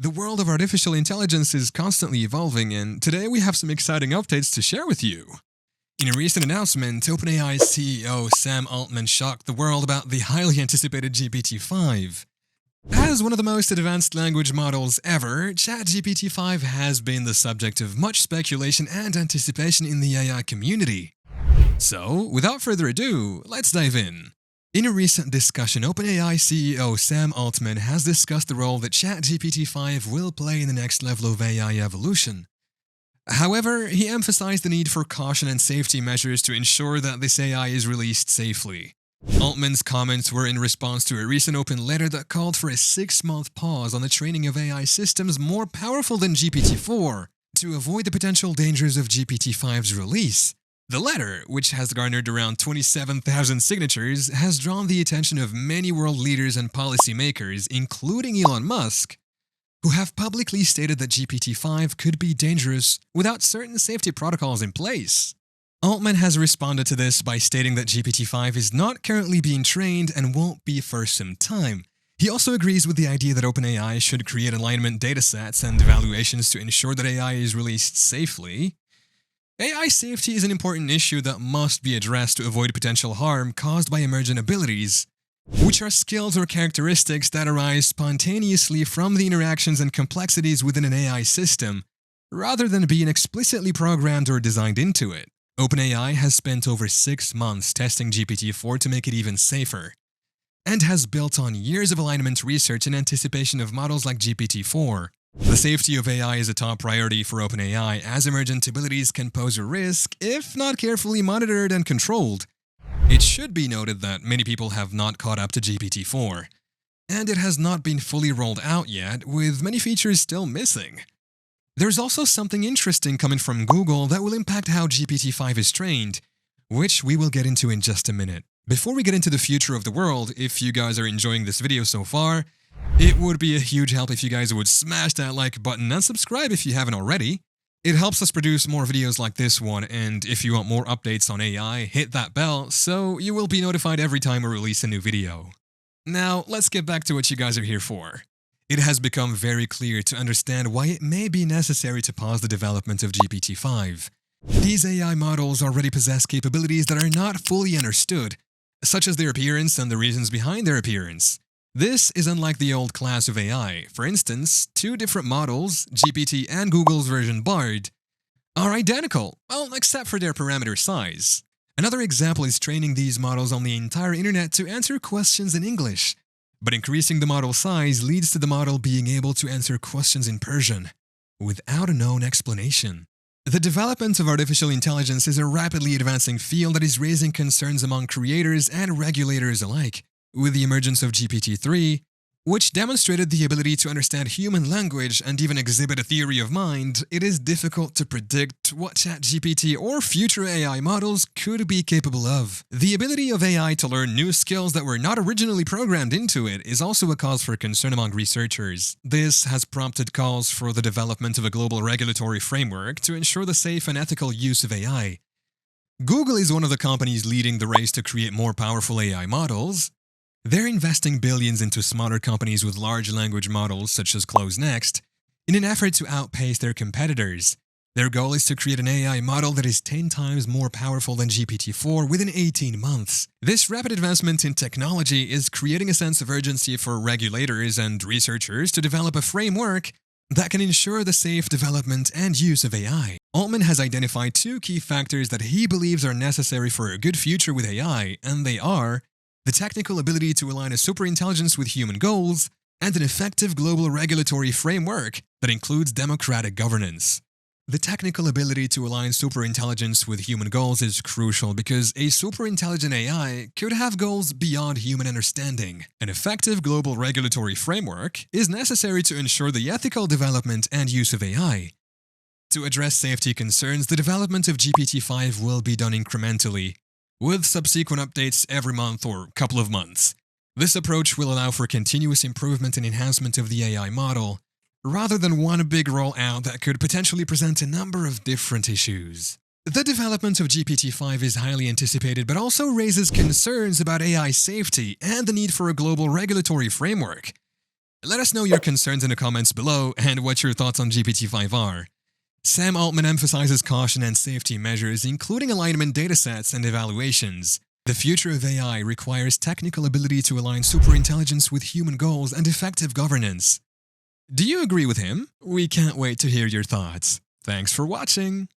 The world of artificial intelligence is constantly evolving, and today we have some exciting updates to share with you. In a recent announcement, OpenAI's CEO Sam Altman shocked the world about the highly anticipated GPT-5. As one of the most advanced language models ever, ChatGPT-5 has been the subject of much speculation and anticipation in the AI community. So, without further ado, let's dive in. In a recent discussion, OpenAI CEO Sam Altman has discussed the role that ChatGPT-5 will play in the next level of AI evolution. However, he emphasized the need for caution and safety measures to ensure that this AI is released safely. Altman's comments were in response to a recent open letter that called for a 6-month pause on the training of AI systems more powerful than GPT-4 to avoid the potential dangers of GPT-5's release. The letter, which has garnered around 27,000 signatures, has drawn the attention of many world leaders and policymakers, including Elon Musk, who have publicly stated that GPT-5 could be dangerous without certain safety protocols in place. Altman has responded to this by stating that GPT-5 is not currently being trained and won't be for some time. He also agrees with the idea that OpenAI should create alignment datasets and evaluations to ensure that AI is released safely. AI safety is an important issue that must be addressed to avoid potential harm caused by emergent abilities, which are skills or characteristics that arise spontaneously from the interactions and complexities within an AI system, rather than being explicitly programmed or designed into it. OpenAI has spent over 6 months testing GPT-4 to make it even safer, and has built on years of alignment research in anticipation of models like GPT-4. The safety of AI is a top priority for OpenAI, as emergent abilities can pose a risk if not carefully monitored and controlled. It should be noted that many people have not caught up to GPT-4, and it has not been fully rolled out yet, with many features still missing. There's also something interesting coming from Google that will impact how GPT-5 is trained, which we will get into in just a minute. Before we get into the future of the world, if you guys are enjoying this video so far, it would be a huge help if you guys would smash that like button and subscribe if you haven't already. It helps us produce more videos like this one, and if you want more updates on AI, hit that bell so you will be notified every time we release a new video. Now, let's get back to what you guys are here for. It has become very clear to understand why it may be necessary to pause the development of GPT-5. These AI models already possess capabilities that are not fully understood, such as their appearance and the reasons behind their appearance. This is unlike the old class of AI. For instance, 2 different models, GPT and Google's version Bard, are identical, well, except for their parameter size. Another example is training these models on the entire internet to answer questions in English, but increasing the model size leads to the model being able to answer questions in Persian, without a known explanation. The development of artificial intelligence is a rapidly advancing field that is raising concerns among creators and regulators alike. With the emergence of GPT-3, which demonstrated the ability to understand human language and even exhibit a theory of mind, it is difficult to predict what ChatGPT or future AI models could be capable of. The ability of AI to learn new skills that were not originally programmed into it is also a cause for concern among researchers. This has prompted calls for the development of a global regulatory framework to ensure the safe and ethical use of AI. Google is one of the companies leading the race to create more powerful AI models. They're investing billions into smaller companies with large language models such as CloseNext in an effort to outpace their competitors. Their goal is to create an AI model that is 10 times more powerful than GPT-4 within 18 months. This rapid advancement in technology is creating a sense of urgency for regulators and researchers to develop a framework that can ensure the safe development and use of AI. Altman has identified 2 key factors that he believes are necessary for a good future with AI, and they are the technical ability to align a superintelligence with human goals, and an effective global regulatory framework that includes democratic governance. The technical ability to align superintelligence with human goals is crucial because a superintelligent AI could have goals beyond human understanding. An effective global regulatory framework is necessary to ensure the ethical development and use of AI. To address safety concerns, the development of GPT-5 will be done incrementally, with subsequent updates every month or couple of months. This approach will allow for continuous improvement and enhancement of the AI model, rather than one big rollout that could potentially present a number of different issues. The development of GPT-5 is highly anticipated but also raises concerns about AI safety and the need for a global regulatory framework. Let us know your concerns in the comments below and what your thoughts on GPT-5 are. Sam Altman emphasizes caution and safety measures, including alignment datasets and evaluations. The future of AI requires technical ability to align superintelligence with human goals and effective governance. Do you agree with him? We can't wait to hear your thoughts. Thanks for watching!